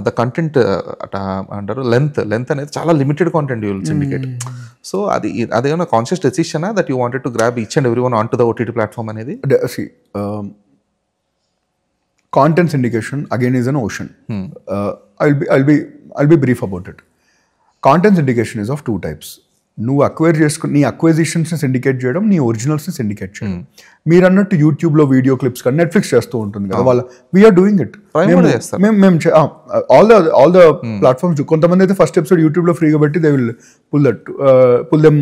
The content అంటారు length అనేది చాలా limited content you will syndicate. So అదేమన్నా కాన్షియస్ డెసిషనా that you wanted to grab each and every one on to the OTT platform అనేది? Content syndication again is an ocean. I'll be brief about it. Content syndication is of two types. నువ్వు acquire చేసుకుని నీ అక్వైజిషన్స్ని syndicate చేయడం, నీ ఒరిజినల్స్ని syndicate చేయడం. మీరు అన్నట్టు యూట్యూబ్లో వీడియో క్లిప్స్ కానీ నెట్ఫ్లిక్స్ చేస్తూ ఉంటుంది కదా, వాళ్ళ వీఆర్ డూయింగ్ ఇట్. మేము ఆల్ ద ప్లాట్ఫామ్స్. కొంతమంది అయితే ఫస్ట్ ఎపిసోడ్ యూట్యూబ్లో ఫ్రీగా పెట్టి they will pull them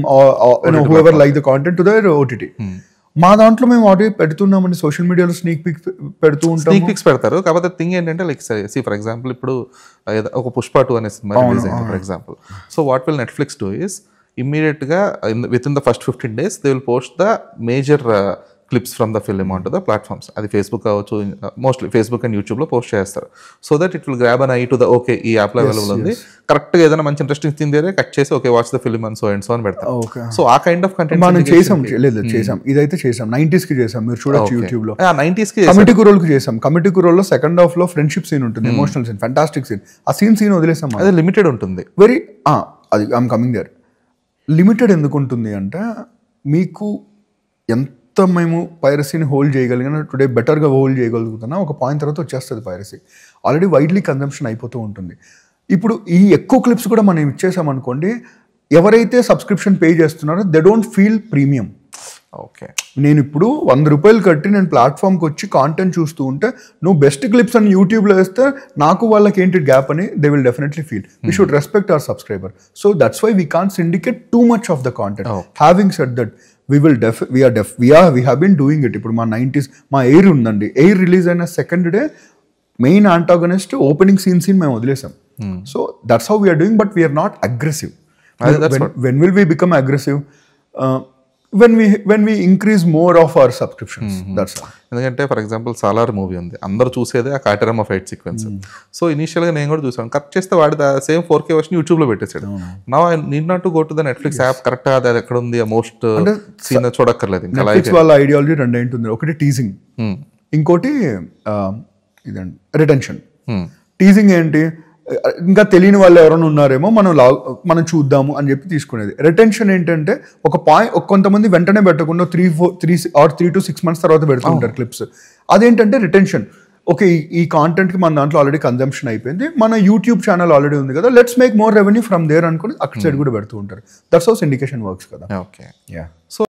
whoever like the content to their OTT. మా దాంట్లో మేము ఆడియో పెడుతున్నామని సోషల్ మీడియాలో స్నీక్ పిక్స్ పెడుతూ ఉంటాం. స్నీక్ పిక్స్ పెడతారు. కాకపోతే థింగ్ ఏంటంటే లైక్ ఫర్ ఎగ్జాంపుల్ ఇప్పుడు ఒక పుష్ప 2 అనే సినిమా రిలీజ్ అయింది for example. So what will Netflix do is ఇమ్మీడియట్గా within the first 15 days they will post the major clips from the film on to the platforms. అది Facebook కావచ్చు, mostly Facebook and యూట్యూబ్లో post చేస్తారు. So that it will grab an eye to the okay ఈ యాప్లో available ఉంది, కరెక్ట్గా ఏదైనా మంచి ఇంట్రెస్టింగ్ థింగ్ దగ్గర కట్ చేసి okay watch the film and so అని పెడతారు. సో ఆ కైండ్ ఆఫ్ కంటెంట్ మనం చేసాం. ఇదైతే చేసాం, 90s కి చేసాం. మీరు చూడొచ్చు యూట్యూబ్లో 90s కి కమిటీ కురోల్కి చేసాం. కమిటీ కురోల్లో సెకండ్ హాఫ్ లో ఫ్రెండ్షిప్ సీన్ ఉంటుంది, ఎమోషనల్ సీన్, ఫ్యాంటాస్టిక్ సీన్. ఆ సీన్ వదిలేసాం. అది లిమిటెడ్ ఉంటుంది. వెరీ అది ఐఎమ్ కమింగ్ దేర్. లిమిటెడ్ ఎందుకు ఉంటుంది అంటే మీకు ఎంత మేము పైరసీని హోల్డ్ చేయగలిగిన టుడే బెటర్గా హోల్డ్ చేయగలుగుతున్నా ఒక పాయింట్ తర్వాత వచ్చేస్తుంది పైరసీ. ఆల్రెడీ వైడ్లీ కన్జంప్షన్ అయిపోతూ ఉంటుంది. ఇప్పుడు ఈ ఎక్కువ క్లిప్స్ కూడా మనం ఇచ్చేసామనుకోండి, ఎవరైతే సబ్స్క్రిప్షన్ పే చేస్తున్నారో they don't feel premium. Okay, నేను ఇప్పుడు 100 రూపాయలు కట్టి నేను ప్లాట్ఫామ్కి వచ్చి కాంటెంట్ చూస్తూ ఉంటే నువ్వు బెస్ట్ క్లిప్స్ అని యూట్యూబ్లో వేస్తే నాకు వాళ్ళకి ఏంటి గ్యాప్ అని they will definitely feel. We should respect our subscriber. So that's why we can't syndicate too much of the content. Having said that we have been doing it. ఇప్పుడు మా 90s మా ఎయిర్ ఉందండి. Air release అయిన second day main antagonist opening scene మేము వదిలేసాం. So that's how we are doing, but we are not aggressive. When will we become aggressive? When we increase more of our subscriptions. That's all. ఎందుకంటే for example Salar movie ఉంది, అందరూ చూసేదే ఆ కాటరమ్మ fight sequence. So ఇనిషియల్గా నేను కూడా చూసాను, కట్ చేస్తే వాడి సేమ్ 4K వర్షన్ యూట్యూబ్లో పెట్టేసాడు. Now I need not to go to the Netflix app, కరెక్ట్గా అది ఎక్కడ ఉంది మోస్ట్ సీన్ చూడక్కర్లేదు. నెట్ఫ్లిక్స్ వాళ్ళ ఐడియాలజీ రెండు ఉంటుంది. ఒకటి టీజింగ్, ఇంకోటి ఇదండి రిటెన్షన్. టీజింగ్ ఏంటి, ఇంకా తెలియని వాళ్ళు ఎవరైనా ఉన్నారేమో మనం చూద్దాము అని చెప్పి తీసుకునేది. రిటెన్షన్ ఏంటంటే ఒక కొంతమంది వెంటనే పెట్టకుండా 3 to 6 months తర్వాత పెడుతుంటారు క్లిప్స్. అదేంటంటే రిటెన్షన్. ఓకే, ఈ కాంటెంట్కి మన దాంట్లో ఆల్రెడీ కన్జంప్షన్ అయిపోయింది, మన యూట్యూబ్ ఛానల్ ఆల్రెడీ ఉంది కదా, let's make more revenue from there అనుకుని అక్కడ సైడ్ కూడా పెడుతూ ఉంటారు. దట్స్ హౌ సిండికేషన్ వర్క్స్ కదా. Okay, yeah. సో